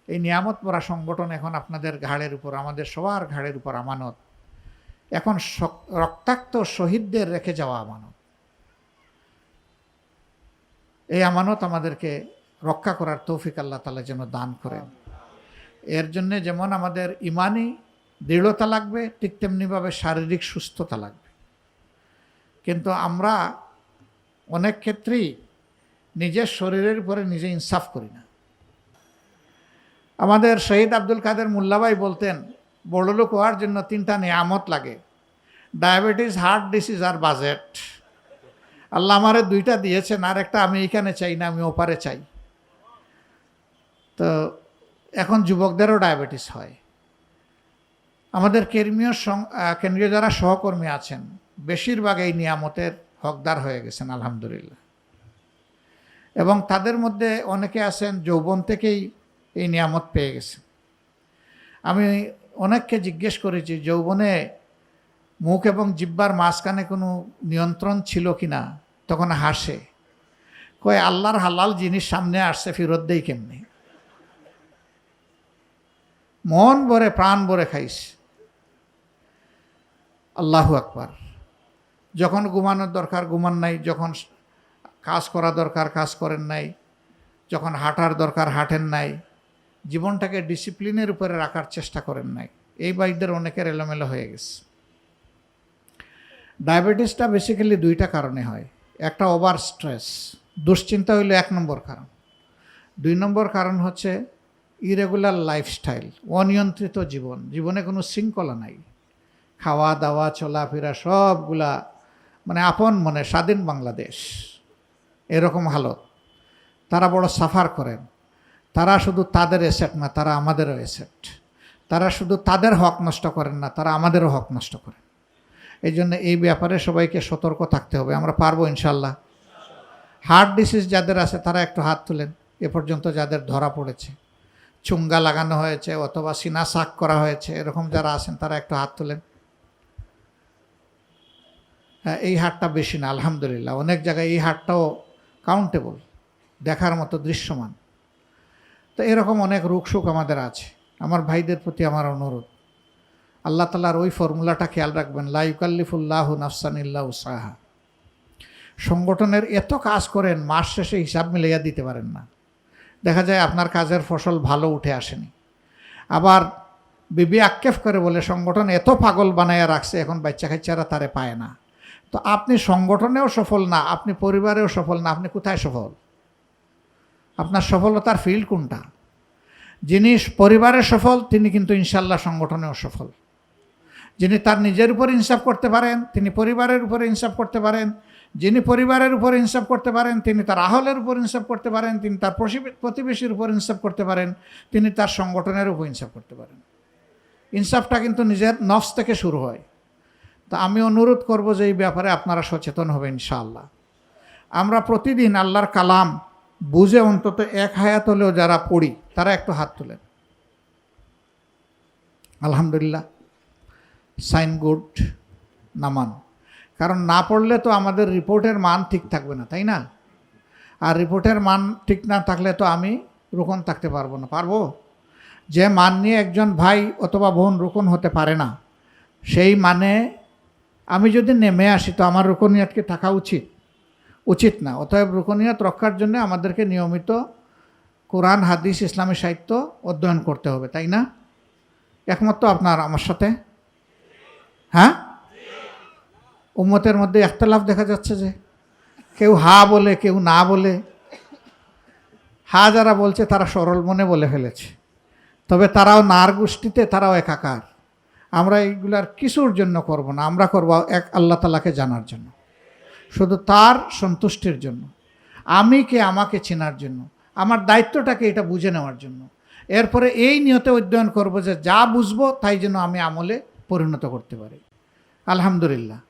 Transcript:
এই নিয়ামত পরা সংগঠন এখন আপনাদের ঘাড়ের উপর, আমাদের সবার ঘাড়ের উপর আমানত। এখন রক্তাক্ত শহীদদের রেখে যাওয়া আমানত। এই আমানত আমাদেরকে রক্ষা করার তৌফিক আল্লাহ তাআলা যেন দান করেন। এর জন্য যেমন আমাদের ইমানি দৃঢ়তা লাগবে, ঠিক তেমনিভাবে শারীরিক সুস্থতা লাগবে। কিন্তু আমরা অনেক ক্ষেত্রেই নিজের শরীরের উপরে নিজে ইনসাফ করি না। আমাদের শহীদ আব্দুল কাদের মোল্লাভাই বলতেন, বড়লোক হওয়ার জন্য 3টা নিয়ামত লাগে, ডায়াবেটিস, হার্ট ডিসিজ আর বাজেট। আল্লাহ আমারে 2টা দিয়েছেন, আর একটা আমি এখানে চাই না, আমি ওপারে চাই। তো এখন যুবকদেরও ডায়াবেটিস হয়। আমাদের কেন্দ্রীয় যারা সহকর্মী আছেন বেশিরভাগ এই নিয়ামতের হকদার হয়ে গেছেন আলহামদুলিল্লাহ। এবং তাদের মধ্যে অনেকে আছেন যৌবন থেকেই এই নিয়ামত পেয়ে গেছেন। আমি অনেককে জিজ্ঞেস করেছি যৌবনে মুখ এবং জিহ্বার মাঝখানে কোনো নিয়ন্ত্রণ ছিল কিনা, তখন হাসে, কয় আল্লাহর হালাল জিনিস সামনে আসছে, ফেরত দেই কেমনি। মন ভরে প্রাণ ভরে খাইস। আল্লাহু আকবার। যখন ঘুমানোর দরকার ঘুমান নাই, যখন কাজ করা দরকার কাজ করেন নাই, যখন হাঁটার দরকার হাঁটেন নাই, জীবনটাকে ডিসিপ্লিনের উপরে রাখার চেষ্টা করেন নাই। এই বাইকদের অনেকের এলোমেলো হয়ে গেছে। ডায়াবেটিসটা বেসিক্যালি 2টা কারণে হয়। একটা ওভার স্ট্রেস, দুশ্চিন্তা হইল 1 নম্বর কারণ। 2 নম্বর কারণ হচ্ছে ইরেগুলার লাইফস্টাইল, অনিয়ন্ত্রিত জীবন। জীবনে কোনো শৃঙ্খলা নাই, খাওয়া দাওয়া চলাফেরা সবগুলা মানে আপন মনে স্বাধীন বাংলাদেশ এরকম হালত। তারা বড় সাফার করেন। তারা শুধু তাদের এসেট না, তারা আমাদেরও এসেট। তারা শুধু তাদের হক নষ্ট করেন না, তারা আমাদেরও হক নষ্ট করেন। এই জন্য এই ব্যাপারে সবাইকে সতর্ক থাকতে হবে। আমরা পারবো ইনশাল্লাহ। হার্ট ডিসিজ যাদের আছে তারা একটু হাত তুলেন। এ পর্যন্ত যাদের ধরা পড়েছে, চুঙ্গা লাগানো হয়েছে অথবা সিনা শাক করা হয়েছে, এরকম যারা আছেন তারা একটু হাত তুলেন। হ্যাঁ, এই হারটা বেশি না আলহামদুলিল্লাহ। অনেক জায়গায় এই হারটাও কাউন্টেবল, দেখার মতো দৃশ্যমান। তো এরকম অনেক রোগশোক আমাদের আছে। আমার ভাইদের প্রতি আমার অনুরোধ, আল্লাহ তাআলার ওই ফর্মুলাটা খেয়াল রাখবেন, লা ইউকাল্লিফুল্লাহু নাফসান ইল্লা উসআহা। সংগঠনের এত কাজ করেন, মাস শেষে হিসাব মিলাইয়া দিতে পারেন না। দেখা যায় আপনার কাজের ফসল ভালো উঠে আসেনি। আবার বিবি আক্ষেপ করে বলে সংগঠন এত পাগল বানাইয়া রাখছে, এখন বাচ্চা কাচ্চারা তারে পায় না। তো আপনি সংগঠনেও সফল না, আপনি পরিবারেও সফল না, আপনি কোথায় সফল? আপনার সফলতার ফিল্ড কোনটা? যিনি পরিবারে সফল তিনি কিন্তু ইনশাল্লাহ সংগঠনেও সফল। যিনি তার নিজের উপর ইনসাফ করতে পারেন তিনি পরিবারের উপরে ইনসাফ করতে পারেন। যিনি পরিবারের উপর ইনসাফ করতে পারেন তিনি তার আহলের উপর ইনসাফ করতে পারেন, তিনি তার প্রতিবেশীর উপর ইনসাফ করতে পারেন, তিনি তার সংগঠনের উপর ইনসাফ করতে পারেন। ইনসাফটা কিন্তু নিজের নফস থেকে শুরু হয়। তা আমি অনুরোধ করব যে এই ব্যাপারে আপনারা সচেতন হবেন ইনশাআল্লাহ। আমরা প্রতিদিন আল্লাহর কালাম বুঝে অন্তত 1 হায়াত হলেও যারা পড়ি তারা একটু হাত তোলেন। আলহামদুলিল্লাহ, সাইন গুড, নামান। কারণ না পড়লে তো আমাদের রিপোর্টের মান ঠিক থাকবে না, তাই না? আর রিপোর্টের মান ঠিক না থাকলে তো আমি রুকন থাকতে পারবো না। পারবো? যে মান নিয়ে একজন ভাই অথবা বোন রুকন হতে পারে না, সেই মানে আমি যদি নেমে আসি তো আমার রুকনিয়াতকে থাকা উচিত না। অতএব রুকনিয়াত রক্ষার জন্য আমাদেরকে নিয়মিত কোরআন, হাদিস, ইসলামী সাহিত্য অধ্যয়ন করতে হবে, তাই না? একমত তো আপনার আমার সাথে? হ্যাঁ, উম্মতের মধ্যে ইখতিলাফ দেখা যাচ্ছে যে কেউ হা বলে কেউ না বলে। হা যারা বলছে তারা সরল মনে বলে ফেলেছে, তবে তারাও নার গোষ্ঠীতে, তারাও একাকার। আমরা এইগুলার কিছুর জন্য করব না, আমরা করব এক আল্লাহ তাআলাকে জানার জন্য, শুধু তার সন্তুষ্টির জন্য, আমি কে আমাকে চেনার জন্য, আমার দায়িত্বটাকে এটা বুঝে নেওয়ার জন্য। এরপরে এই নিয়তে অধ্যয়ন করব যে যা বুঝবো তাই যেন আমি আমলে পরিণত করতে পারি। আলহামদুলিল্লাহ।